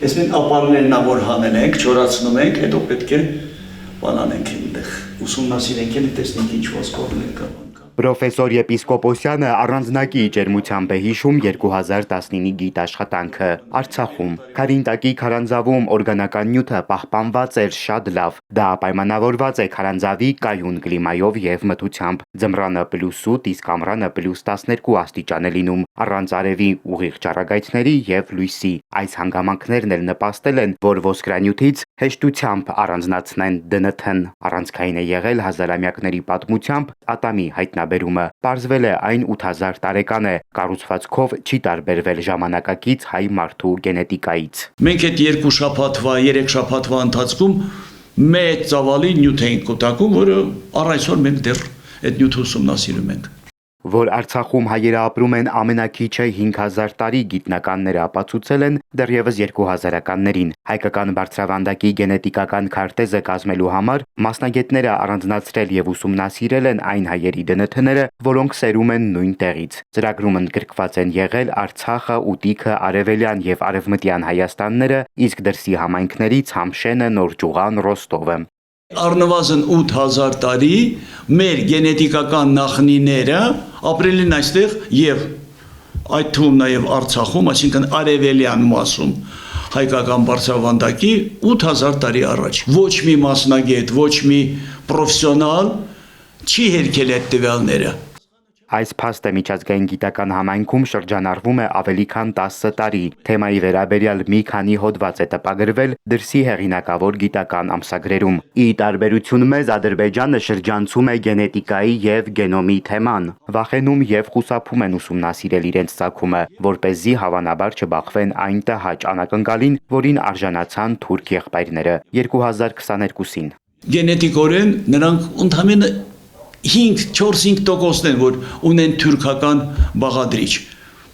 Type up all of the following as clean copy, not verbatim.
Ես մենք ապարներն որ հանել ենք, չորացնում ենք, հետո պետք է բանանենք այնտեղ, ուսումնասիրենք են, տեսնենք ինչ ոսկորներ կա։ Պրոֆեսոր Եպիսկոպոսյանը առանձնակի ջերմությամբ է հիշում 2019-ի գիտաշխատանքը Արցախում։ Քարինտակի քարանձավում օրգանական նյութը պահպանված էր շատ լավ։ Դա պայմանավորված է քարանձավի կայուն կլիմայով եւ մթությամբ։ Ձմռանը +8, իսկ ամռանը +12 աստիճան է լինում, առանց արևի ուղիղ ճառագայթների եւ լույսի։ Այս հանգամանքներն էլ նպաստել են, որ ոսկրանյութից հեշտությամբ առանձնացնեն ԴՆԹ-ն։ Առանցքային է եղել հազարամյակների պատմությամբ ատամի հայտնաբերումը։ Պարզվել է այն 8000 տարեկան է, կառուցվածքով չի տարբերվել ժամանակակից հայ մարդու գենետիկայից։ Մենք այդ 2 շաբաթվա, 3 շաբաթվա ընթացքում մեծ ծավալի նյութ ենք կուտակում, որը առ այսօր մենք դեռ այդ նյութը ուսումնասիրում ենք։ Որ Արցախում հայերը ապրում են ամենաքիչը 5000 տարի գիտնականները ապացուցել են դեռևս 2000-ականներին։ Հայկական բարձրավանդակի գենետիկական քարտեզը կազմելու համար մասնագետները առանձնացրել եւ ուսումնասիրել են այն հայերի ԴՆԹ-ները, որոնք սերում են նույն տեղից։ Ծրագրում ընդգրկված են եղել Արցախը, Ուտիքը, Արևելյան եւ Արևմտյան Հայաստանները, իսկ դրսի համայնքներից Համշենը, Նորճուղան, Ռոստովը։ Առնվազն 8000 տարի մեր գենետիկական նախնիները ապրել են այստեղ եւ այդ թվում նաեւ Արցախում, այսինքն արևելյան մասում հայկական բարձրավանդակի 8000 տարի առաջ։ Ոչ մի մասնագետ, ոչ մի պրոֆեսիոնալ չի հերքել այդ տվյալները։ Այս փաստը միջազգային գիտական համայնքում շրջանառվում է ավելի քան 10 տարի։ Թեմայի վերաբերյալ մի քանի հոդված է տպագրվել դրսի հեղինակավոր գիտական ամսագրերում։ Ի տարբերություն մեզ Ադրբեջանը շրջանցում է գենետիկայի եւ գենոմի թեման։ Վախենում եւ խուսափում են ուսումնասիրել իրենց ծագումը, որպեսզի հավանաբար չբախվեն այն տհաճ անակնկալին, որին արժանացան թուրք եղբայրները 2022-ին։ Գենետիկորեն նրանք ընդհանրապես 4-5% են, որ ունեն թուրքական բաղադրիչ։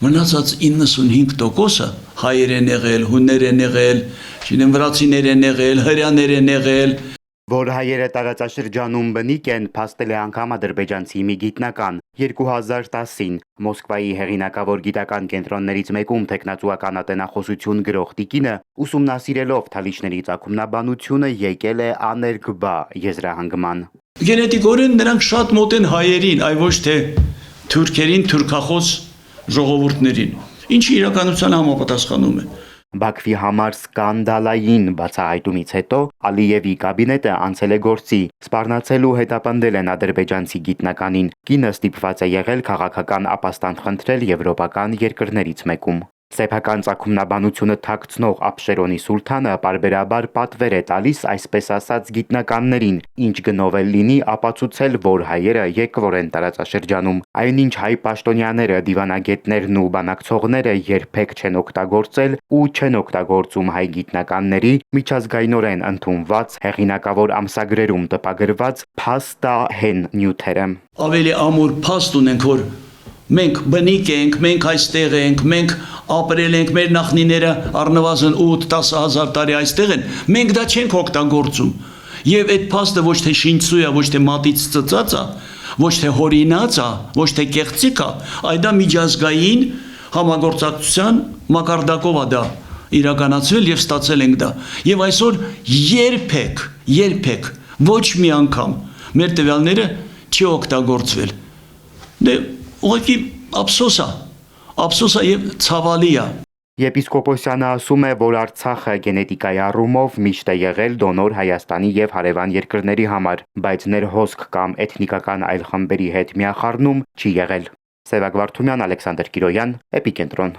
Մնացած 95%-ը հայեր են եղել, հուններ են եղել, վրացիներ են եղել, հրեաներ են եղել։ Որ հայերը տարածաշրջանում բնիկ են, փաստել է անգամ ադրբեջանցի մի գիտնական 2010-ին Մոսկվայի հեղինակավոր գիտական կենտրոններից մեկում տեխնացուական ատենախոսություն գրող տիկինը ուսումնասիրելով թալիչների ծագումնաբանությունը եկել է աներկբա եզրահանգման։ Գենետիկորեն նրանք շատ մոտ են հայերին, այ ոչ թե թուրքերին, թուրքախոս ժողովուրդներին, ինչը իրականության համապատասխանում է։ Բաքվի համար սկանդալային բացահայտումից հետո Ալիևի կաբինետը անցել է գործի, սպառնացել ու հետապնդել են ադրբեջանցի գիտնականին։ Կինը ստիպված է եղել քաղաքական ապաստան խնդրել եվրոպական երկրներից մեկում։ Սեփական ծագումնաբանությունը թաքցնող Աբշերոնի սուլթանը պարբերաբար պատվեր է տալիս այսպես ասած գիտնականներին, ինչ գնով էլ լինի ապացուցել, որ հայերը եկվոր են տարածաշրջանում։ Այնինչ հայ պաշտոնյաները, դիվանագետներն ու բանակցողները երբեք չեն օգտագործել ու չեն օգտագործում հայ գիտնականների միջազգայինորեն ընդունված հեղինակավոր ամսագրերում տպագրված փաստահեն նյութերը։ Ավելի ամուր փաստ ունենք, որ մենք բնիկ ենք, մենք այստեղ ենք, մենք ապրել ենք, մեր նախնիները առնվազն 8-10 հազար տարի այստեղ են, մենք դա չենք օգտագործում։ Եվ այդ փաստը ոչ թե շինծու է, ոչ թե մատից ծծած է, ոչ թե հորինած է, ոչ թե կեղծիկ է, այլ դա միջազգային համագործակցության մակարդակով է դա իրականացվել եւ ստացել ենք դա։ Եվ այսօր երբեք ոչ մի անգամ մեր տվյալները չի օգտագործվել։ Դե ուղղակի ափսոս է եւ ցավալի է։ Եպիսկոպոսյանը ասում է, որ Արցախը գենետիկայի առումով միշտ է եղել դոնոր Հայաստանի եւ հարևան երկրների համար, բայց ներհոսք կամ էթնիկական այլ խմբերի հետ միախառնում չի եղել։ Սևակ Վարդումյան, Ալեքսանդր Կիրոյան, Էպիկենտրոն։